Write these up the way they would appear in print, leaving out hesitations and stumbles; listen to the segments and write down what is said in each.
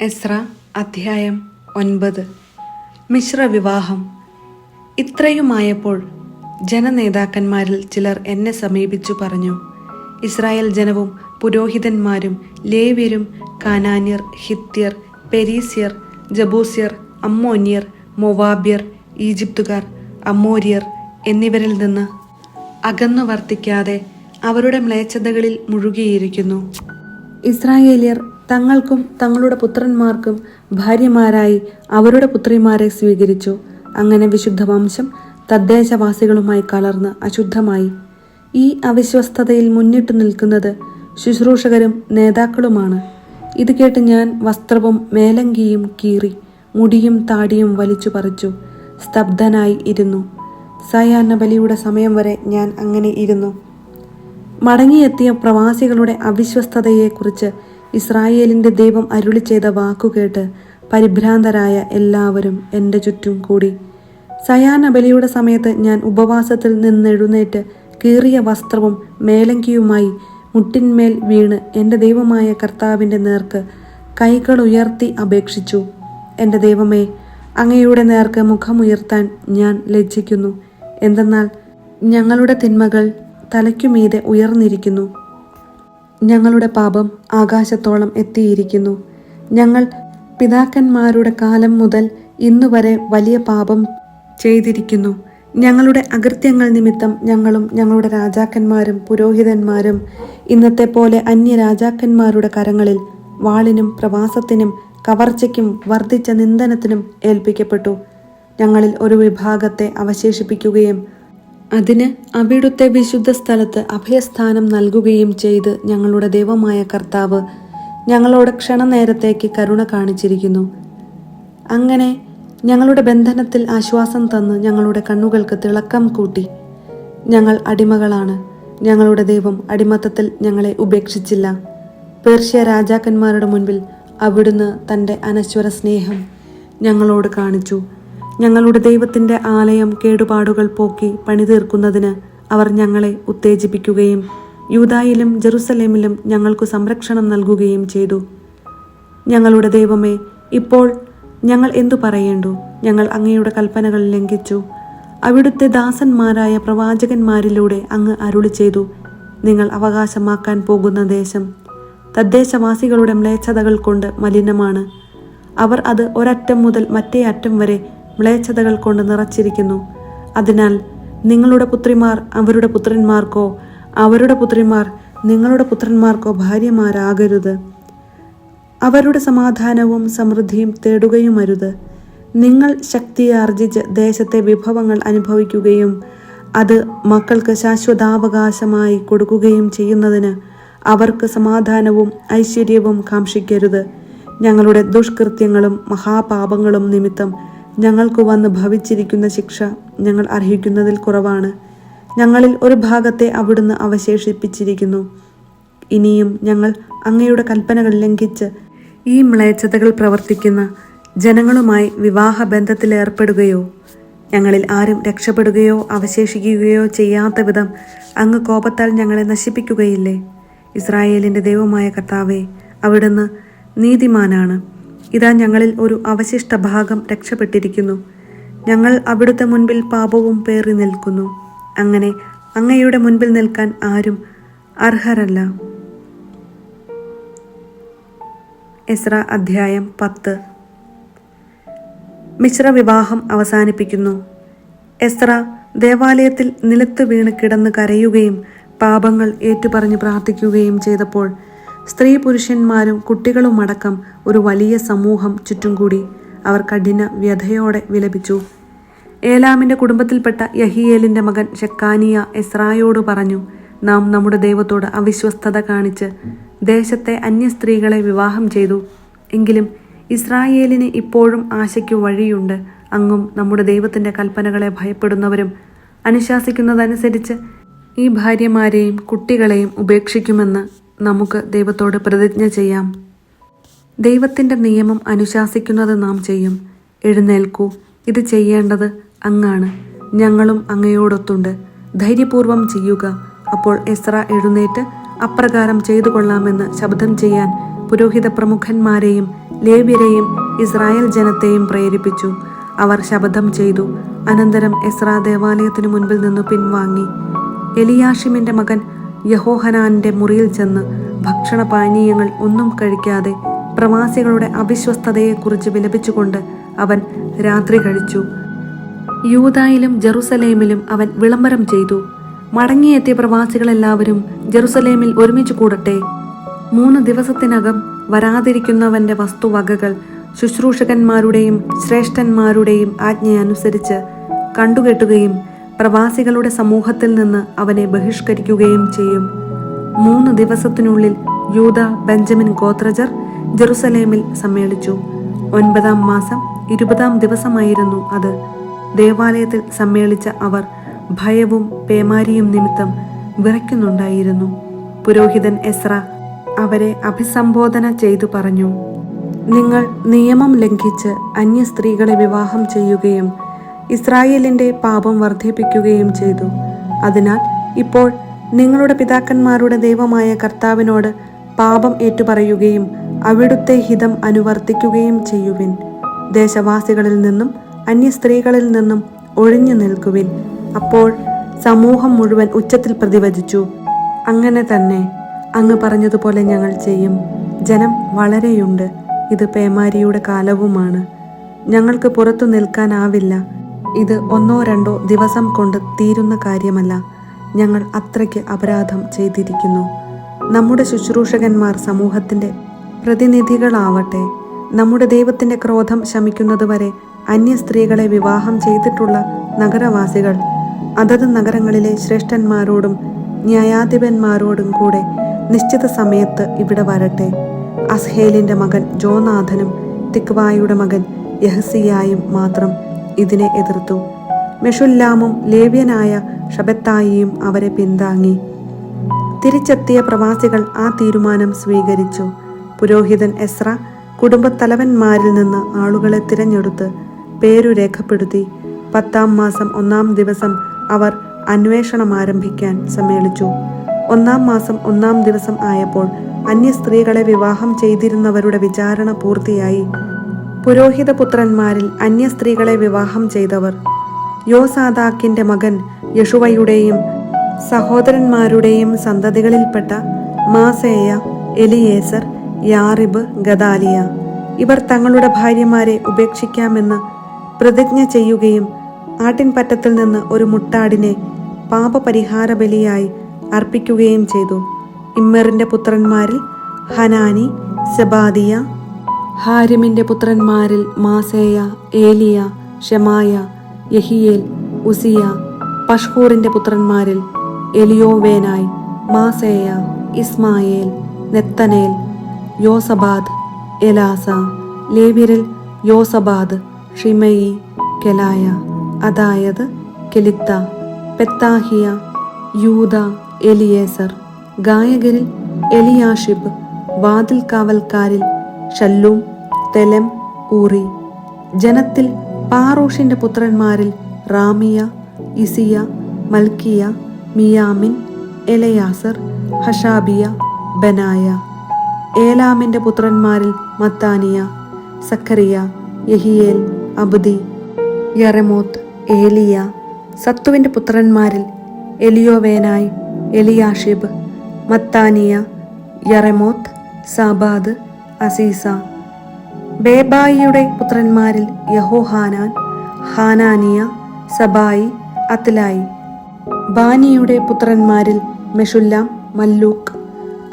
എസ്ര അധ്യായം 9. മിശ്രവിവാഹം. ഇത്രയുമായപ്പോൾ ജനനേതാക്കന്മാരിൽ ചിലർ എന്നെ സമീപിച്ചു പറഞ്ഞു, ഇസ്രായേൽ ജനവും പുരോഹിതന്മാരും ലേവ്യരും കാനാന്യർ, ഹിത്യർ, പെരീസ്യർ, ജബൂസ്യർ, അമ്മോന്യർ, മൊവാബ്യർ, ഈജിപ്തുകാർ, അമ്മോര്യർ എന്നിവരിൽ നിന്ന് അകന്നു വർത്തിക്കാതെ അവരുടെ മ്ലേച്ഛതകളിൽ മുഴുകിയിരിക്കുന്നു. ഇസ്രായേല്യർ തങ്ങൾക്കും തങ്ങളുടെ പുത്രന്മാർക്കും ഭാര്യമാരായി അവരുടെ പുത്രിമാരെ സ്വീകരിച്ചു. അങ്ങനെ വിശുദ്ധ വംശം തദ്ദേശവാസികളുമായി കലർന്ന് അശുദ്ധമായി. ഈ അവിശ്വസ്തതയിൽ മുന്നിട്ടു നിൽക്കുന്നത് ശുശ്രൂഷകരും നേതാക്കളുമാണ്. ഇത് കേട്ട് ഞാൻ വസ്ത്രവും മേലങ്കിയും കീറി മുടിയും താടിയും വലിച്ചു പറിച്ചു സ്തബ്ധനായി ഇരുന്നു. സായാഹ്ന ബലിയുടെ സമയം വരെ ഞാൻ അങ്ങനെ ഇരുന്നു. മടങ്ങിയെത്തിയ പ്രവാസികളുടെ അവിശ്വസ്തതയെക്കുറിച്ച് ഇസ്രായേലിൻ്റെ ദൈവം അരുളി ചെയ്ത വാക്കുകേട്ട് പരിഭ്രാന്തരായ എല്ലാവരും എൻ്റെ ചുറ്റും കൂടി. സായാഹ്ന ബലിയുടെ സമയത്ത് ഞാൻ ഉപവാസത്തിൽ നിന്നെഴുന്നേറ്റ് കീറിയ വസ്ത്രവും മേലങ്കിയുമായി മുട്ടിന്മേൽ വീണ് എൻ്റെ ദൈവമായ കർത്താവിൻ്റെ നേർക്ക് കൈകളുയർത്തി അപേക്ഷിച്ചു. എൻ്റെ ദൈവമേ, അങ്ങയുടെ നേർക്ക് മുഖമുയർത്താൻ ഞാൻ ലജ്ജിക്കുന്നു. എന്തെന്നാൽ ഞങ്ങളുടെ തിന്മകൾ തലയ്ക്കുമീതെ ഉയർന്നിരിക്കുന്നു. ഞങ്ങളുടെ പാപം ആകാശത്തോളം എത്തിയിരിക്കുന്നു. ഞങ്ങൾ പിതാക്കന്മാരുടെ കാലം മുതൽ ഇന്നുവരെ വലിയ പാപം ചെയ്തിരിക്കുന്നു. ഞങ്ങളുടെ അകൃത്യങ്ങൾ നിമിത്തം ഞങ്ങളും ഞങ്ങളുടെ രാജാക്കന്മാരും പുരോഹിതന്മാരും ഇന്നത്തെ പോലെ അന്യരാജാക്കന്മാരുടെ കരങ്ങളിൽ വാളിനും പ്രവാസത്തിനും കവർച്ചയ്ക്കും വർദ്ധിച്ച നിന്ദനത്തിനും ഏൽപ്പിക്കപ്പെട്ടു. ഞങ്ങളിൽ ഒരു വിഭാഗത്തെ അവശേഷിപ്പിക്കുകയും അതിന് അവിടുത്തെ വിശുദ്ധ സ്ഥലത്ത് അഭയസ്ഥാനം നൽകുകയും ചെയ്ത് ഞങ്ങളുടെ ദൈവമായ കർത്താവ് ഞങ്ങളോട് ക്ഷണനേരത്തേക്ക് കരുണ കാണിച്ചിരിക്കുന്നു. അങ്ങനെ ഞങ്ങളുടെ ബന്ധനത്തിൽ ആശ്വാസം തന്ന് ഞങ്ങളുടെ കണ്ണുകൾക്ക് തിളക്കം കൂട്ടി. ഞങ്ങൾ അടിമകളാണ്. ഞങ്ങളുടെ ദൈവം അടിമത്തത്തിൽ ഞങ്ങളെ ഉപേക്ഷിച്ചില്ല. പേർഷ്യ രാജാക്കന്മാരുടെ മുൻപിൽ അവിടുന്ന് തൻ്റെ അനശ്വര സ്നേഹം ഞങ്ങളോട് കാണിച്ചു. ഞങ്ങളുടെ ദൈവത്തിൻ്റെ ആലയം കേടുപാടുകൾ പോക്കി പണിതീർക്കുന്നതിന് അവർ ഞങ്ങളെ ഉത്തേജിപ്പിക്കുകയും യൂദായിലും ജെറുസലേമിലും ഞങ്ങൾക്കു സംരക്ഷണം നൽകുകയും ചെയ്തു. ഞങ്ങളുടെ ദൈവമേ, ഇപ്പോൾ ഞങ്ങൾ എന്തു പറയേണ്ടു? ഞങ്ങൾ അങ്ങയുടെ കൽപ്പനകൾ ലംഘിച്ചു. അവിടുത്തെ ദാസന്മാരായ പ്രവാചകന്മാരിലൂടെ അങ്ങ് അരുളി ചെയ്തു, നിങ്ങൾ അവകാശമാക്കാൻ പോകുന്ന ദേശം തദ്ദേശവാസികളുടെ മ്ലേച്ഛതകൾ കൊണ്ട് മലിനമാണ്. അവർ അത് ഒരറ്റം മുതൽ മറ്റേ അറ്റം വരെ മ്ലേച്ഛതകൾ കൊണ്ട് നിറച്ചിരിക്കുന്നു. അതിനാൽ നിങ്ങളുടെ പുത്രിമാർ അവരുടെ പുത്രന്മാർക്കോ അവരുടെ പുത്രിമാർ നിങ്ങളുടെ പുത്രന്മാർക്കോ ഭാര്യമാരാകരുത്. അവരുടെ സമാധാനവും സമൃദ്ധിയും തേടുകയുമരുത്. നിങ്ങൾ ശക്തിയാർജിച്ച് ദേശത്തെ വിഭവങ്ങൾ അനുഭവിക്കുകയും അത് മക്കൾക്ക് ശാശ്വതാവകാശമായി കൊടുക്കുകയും ചെയ്യുന്നതിന് അവർക്ക് സമാധാനവും ഐശ്വര്യവും കാക്ഷിക്കരുത്. ഞങ്ങളുടെ ദുഷ്കൃത്യങ്ങളും മഹാപാപങ്ങളും നിമിത്തം ഞങ്ങൾക്ക് വന്ന് ഭവിച്ചിരിക്കുന്ന ശിക്ഷ ഞങ്ങൾ അർഹിക്കുന്നതിൽ കുറവാണ്. ഞങ്ങളിൽ ഒരു ഭാഗത്തെ അവിടുന്ന് അവശേഷിപ്പിച്ചിരിക്കുന്നു. ഇനിയും ഞങ്ങൾ അങ്ങയുടെ കൽപ്പനകൾ ലംഘിച്ച് ഈ മ്ലേച്ഛതകൾ പ്രവർത്തിക്കുന്ന ജനങ്ങളുമായി വിവാഹബന്ധത്തിലേർപ്പെടുകയോ ഞങ്ങളിൽ ആരും രക്ഷപ്പെടുകയോ അവശേഷിക്കുകയോ ചെയ്യാത്ത വിധം അങ്ങ് കോപത്താൽ ഞങ്ങളെ നശിപ്പിക്കുകയില്ലേ? ഇസ്രായേലിൻ്റെ ദൈവമായ കർത്താവേ, അവിടുന്ന് നീതിമാനാണ്. ഇതാ ഞങ്ങളിൽ ഒരു അവശിഷ്ട ഭാഗം രക്ഷപ്പെട്ടിരിക്കുന്നു. ഞങ്ങൾ അവിടുത്തെ മുൻപിൽ പാപവും പേറി നിൽക്കുന്നു. അങ്ങനെ അങ്ങയുടെ മുൻപിൽ നിൽക്കാൻ ആരും അർഹരല്ല. എസ്ര അധ്യായം 10. മിശ്രവിവാഹം അവസാനിപ്പിക്കുന്നു. എസ്ര ദേവാലയത്തിൽ നിലത്ത് വീണ് കിടന്ന് കരയുകയും പാപങ്ങൾ ഏറ്റുപറഞ്ഞ് പ്രാർത്ഥിക്കുകയും ചെയ്തപ്പോൾ സ്ത്രീ പുരുഷന്മാരും കുട്ടികളുമടക്കം ഒരു വലിയ സമൂഹം ചുറ്റും കൂടി. അവർ കഠിന വ്യഥയോടെ വിലപിച്ചു. ഏലാമിൻ്റെ കുടുംബത്തിൽപ്പെട്ട യഹിയേലിൻ്റെ മകൻ ശെക്കാനിയ എസ്രായോട് പറഞ്ഞു, നാം നമ്മുടെ ദൈവത്തോട് അവിശ്വസ്തത കാണിച്ച് ദേശത്തെ അന്യസ്ത്രീകളെ വിവാഹം ചെയ്തു. എങ്കിലും ഇസ്രായേലിന് ഇപ്പോഴും ആശയ്ക്കു വഴിയുണ്ട്. അങ്ങും നമ്മുടെ ദൈവത്തിൻ്റെ കൽപ്പനകളെ ഭയപ്പെടുന്നവരും അനുശാസിക്കുന്നതനുസരിച്ച് ഈ ഭാര്യമാരെയും കുട്ടികളെയും ഉപേക്ഷിക്കുമെന്ന് നമുക്ക് ദൈവത്തോട് പ്രതിജ്ഞ ചെയ്യാം. ദൈവത്തിൻ്റെ നിയമം അനുശാസിക്കുന്നത് നാം ചെയ്യും. എഴുന്നേൽക്കൂ, ഇത് ചെയ്യേണ്ടത് അങ്ങാണ്. ഞങ്ങളും അങ്ങയോടൊത്തുണ്ട്. ധൈര്യപൂർവം ചെയ്യുക. അപ്പോൾ എസ്ര എഴുന്നേറ്റ് അപ്രകാരം ചെയ്തു കൊള്ളാമെന്ന് ശബ്ദം ചെയ്യാൻ പുരോഹിത പ്രമുഖന്മാരെയും ലേവ്യരെയും ഇസ്രായേൽ ജനത്തെയും പ്രേരിപ്പിച്ചു. അവർ ശപഥം ചെയ്തു. അനന്തരം എസ്രാ ദേവാലയത്തിനു മുൻപിൽ നിന്നു പിൻവാങ്ങി. എലിയാഷിമിന്റെ മകൻ യഹോഹനാന്റെ മുറിയിൽ ചെന്ന് ഭക്ഷണപാനീയങ്ങൾ ഒന്നും കഴിക്കാതെ പ്രവാസികളുടെ അവിശ്വസ്തതയെക്കുറിച്ച് വിലപിച്ചുകൊണ്ട് അവൻ രാത്രി കഴിച്ചു. യൂദായിലും ജെറുസലേമിലും അവൻ വിളംബരം ചെയ്തു, മടങ്ങിയെത്തിയ പ്രവാസികളെല്ലാവരും ജെറുസലേമിൽ ഒരുമിച്ച് കൂടട്ടെ. 3 ദിവസത്തിനകം വരാതിരിക്കുന്നവന്റെ വസ്തുവകകൾ ശുശ്രൂഷകന്മാരുടെയും ശ്രേഷ്ഠന്മാരുടെയും ആജ്ഞയനുസരിച്ച് കണ്ടുകെട്ടുകയും പ്രവാസികളുടെ സമൂഹത്തിൽ നിന്ന് അവനെ ബഹിഷ്കരിക്കുകയും ചെയ്യും. 3 ദിവസത്തിനുള്ളിൽ യൂദ ബെഞ്ചമിൻ ഗോത്രജർ ജെറുസലേമിൽ സമ്മേളിച്ചു. 9-ാം മാസം 20-ാം ദിവസമായിരുന്നു അത്. ദേവാലയത്തിൽ സമ്മേളിച്ച അവർ ഭയവും പേമാരിയും നിമിത്തം വിറയ്ക്കുന്നുണ്ടായിരുന്നു. പുരോഹിതൻ എസ്ര അവരെ അഭിസംബോധന ചെയ്തു പറഞ്ഞു, നിങ്ങൾ നിയമം ലംഘിച്ച് അന്യ സ്ത്രീകളെ വിവാഹം ചെയ്യുകയും ഇസ്രായേലിന്റെ പാപം വർദ്ധിപ്പിക്കുകയും ചെയ്തു. അതിനാൽ ഇപ്പോൾ നിങ്ങളുടെ പിതാക്കന്മാരുടെ ദൈവമായ കർത്താവിനോട് പാപം ഏറ്റുപറയുകയും അവിടുത്തെ ഹിതം അനുവർത്തിക്കുകയും ചെയ്യുവിൻ. ദേശവാസികളിൽ നിന്നും അന്യ സ്ത്രീകളിൽ നിന്നും ഒഴിഞ്ഞു നിൽക്കുവിൻ. അപ്പോൾ സമൂഹം മുഴുവൻ ഉച്ചത്തിൽ പ്രതിവചിച്ചു, അങ്ങനെ തന്നെ, അങ്ങ് പറഞ്ഞതുപോലെ ഞങ്ങൾ ചെയ്യും. ജനം വളരെയുണ്ട്, ഇത് പേമാരിയുടെ കാലവുമാണ്. ഞങ്ങൾക്ക് പുറത്തു നിൽക്കാനാവില്ല. ഇത് 1-2 ദിവസം കൊണ്ട് തീരുന്ന കാര്യമല്ല. ഞങ്ങൾ അത്രയ്ക്ക് അപരാധം ചെയ്തിരിക്കുന്നു. നമ്മുടെ ശുശ്രൂഷകന്മാർ സമൂഹത്തിന്റെ പ്രതിനിധികളാവട്ടെ. നമ്മുടെ ദൈവത്തിന്റെ ക്രോധം ശമിക്കുന്നതുവരെ അന്യ സ്ത്രീകളെ വിവാഹം ചെയ്തിട്ടുള്ള നഗരവാസികൾ അതത് നഗരങ്ങളിലെ ശ്രേഷ്ഠന്മാരോടും ന്യായാധിപന്മാരോടും കൂടെ നിശ്ചിത സമയത്ത് ഇവിടെ വരട്ടെ. അസ്ഹേലിന്റെ മകൻ ജോനാഥനും തിക്വായുടെ മകൻ യഹസിയായും മാത്രം ഇതിനെ എതിർത്തു. മെഷുല്ലാമും ലേവ്യനായ ഷബത്തായിയും അവരെ പിന്താങ്ങി. തിരിച്ചെത്തിയ പ്രവാസികൾ ആ തീരുമാനം സ്വീകരിച്ചു. പുരോഹിതൻ എസ്ര കുടുംബത്തലവന്മാരിൽ നിന്ന് ആളുകളെ തിരഞ്ഞെടുത്ത് പേരു രേഖപ്പെടുത്തി. 10-ാം മാസം 1-ാം ദിവസം അവർ അന്വേഷണം ആരംഭിക്കാൻ സമ്മേളിച്ചു. 1-ാം മാസം 1-ാം ദിവസം ആയപ്പോൾ അന്യ സ്ത്രീകളെ വിവാഹം ചെയ്തിരുന്നവരുടെ വിചാരണ പൂർത്തിയായി. പുരോഹിതപുത്രന്മാരിൽ അന്യ സ്ത്രീകളെ വിവാഹം ചെയ്തവർ യോസാദാക്കിന്റെ മകൻ യശുവയുടെയും സഹോദരന്മാരുടെയും സന്തതികളിൽപ്പെട്ട മാസേയ, എലിയേസർ, യാറിബ്, ഗദാലിയ. ഇവർ തങ്ങളുടെ ഭാര്യമാരെ ഉപേക്ഷിക്കാമെന്ന് പ്രതിജ്ഞ ചെയ്യുകയും ആട്ടിൻപറ്റത്തിൽ നിന്ന് ഒരു മുട്ടാടിനെ പാപപരിഹാര ബലിയായി അർപ്പിക്കുകയും ചെയ്തു. ഇമ്മറിന്റെ പുത്രന്മാരിൽ ഹനാനി, സെബാദിയ. ഹാരിമിന്റെ പുത്രന്മാരിൽ മാസേയ, ഏലിയ, ഷെമായ, യഹിയേൽ, ഉസിയ. പഷ്ഹൂറിന്റെ പുത്രന്മാരിൽ എലിയോവേനായ്, മാസേയ, ഇസ്മായേൽ, നെത്തനേൽ, യോസബാദ്, എലാസ. ലേവ്യരിൽ യോസബാദ്, ഷിമയി, കെലായ, അതായത് കെലിത്ത, പെത്താഹിയ, യൂദ, എലിയേസർ. ഗായകരിൽ എലിയാഷിബ്. വാതിൽ കാവൽക്കാരിൽ ഷല്ലൂം, തെലം, ഊറി. ജനത്തിൽ പാറൂഷിന്റെ പുത്രന്മാരിൽ റാമിയ, ഇസിയ, മൽക്കിയ, മിയാമിൻ, എലയാസർ, ഹഷാബിയ, ബനായ. ഏലാമിന്റെ പുത്രന്മാരിൽ മത്താനിയ, സഖറിയ, യഹിയേൽ, അബ്ദി, യറമോത്ത്, ഏലിയ. സത്തുവിന്റെ പുത്രന്മാരിൽ എലിയോവേനായ്, എലിയാഷിബ്, മത്താനിയ, യറമോത്ത്, സാബാദ്, അസീസ. ബേബായിയുടെ പുത്രന്മാരിൽ യഹോഹാനാൻ, ഹാനാനിയ, സബായി, അത്ലായി. ബാനിയുടെ പുത്രന്മാരിൽ മെഷുല്ലാം, മല്ലൂക്ക്,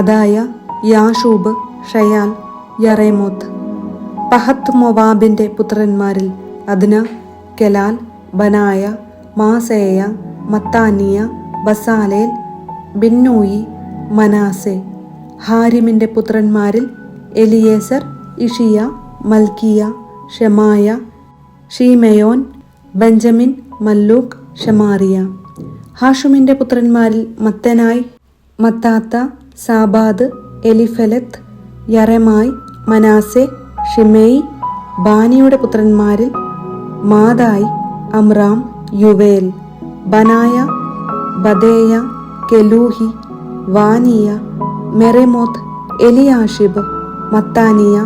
അദായ, യാഷൂബ്, ഷയാൽ, യറേമോത്ത്. പഹത്ത് മൊവാബിന്റെ പുത്രന്മാരിൽ അദ്ന, കെലാൽ, ബനായ, മാസേയ, മത്താനിയ, ബസാലേൽ, ബിന്നൂയി, മനാസെ. ഹാരിമിന്റെ പുത്രന്മാരിൽ എലിയേസർ, ഇഷിയ, മൽക്കിയ, ഷെമായ, ഷീമയോൻ, ബെഞ്ചമിൻ, മല്ലൂക്ക്, ഷമാറിയ. ഹാഷുമിന്റെ പുത്രന്മാരിൽ മത്തനായ്, മത്താത്ത, സാബാദ്, എലിഫെലത്ത്, യറമായി, മനാസെ, ഷിമെയി. ബാനിയുടെ പുത്രന്മാരിൽ മാദായ്, അമ്രാം, യുവേൽ, ബനായ, ബദേയ, കെലൂഹി, വാനിയ, മെറെമോത്ത്, എലിയാഷിബ്, മത്താനിയ,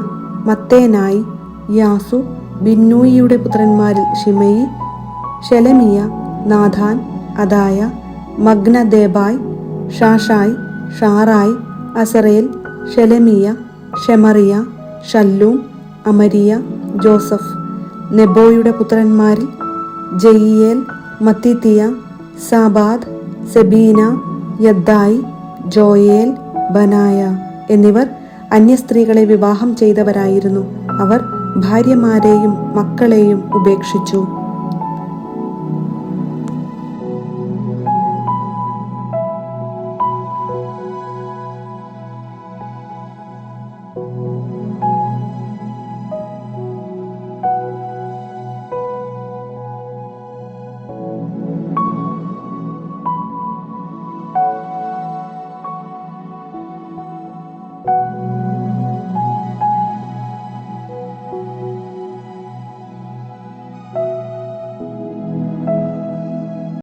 മത്തേനായി, യാസു, ബിന്നൂയിയുടെ പുത്രന്മാരിൽ ഷിമയി, ഷെലമിയ, നാഥാൻ, അദായ, മഗ്നദേബായ്, ഷാഷായ്, ഷാറായ്, അസറേൽ, ഷെലമിയ, ഷെമറിയ, ഷല്ലൂം, അമരിയ, ജോസഫ്. നെബോയുടെ പുത്രന്മാരിൽ ജയിയേൽ, മത്തിത്തിയ, സാബാദ്, സെബീന, യദ്ദായി, ജോയേൽ, ബനായ എന്നിവർ അന്യസ്ത്രീകളെ വിവാഹം ചെയ്തവരായിരുന്നു. അവർ ഭാര്യമാരെയും മക്കളെയും ഉപേക്ഷിച്ചു.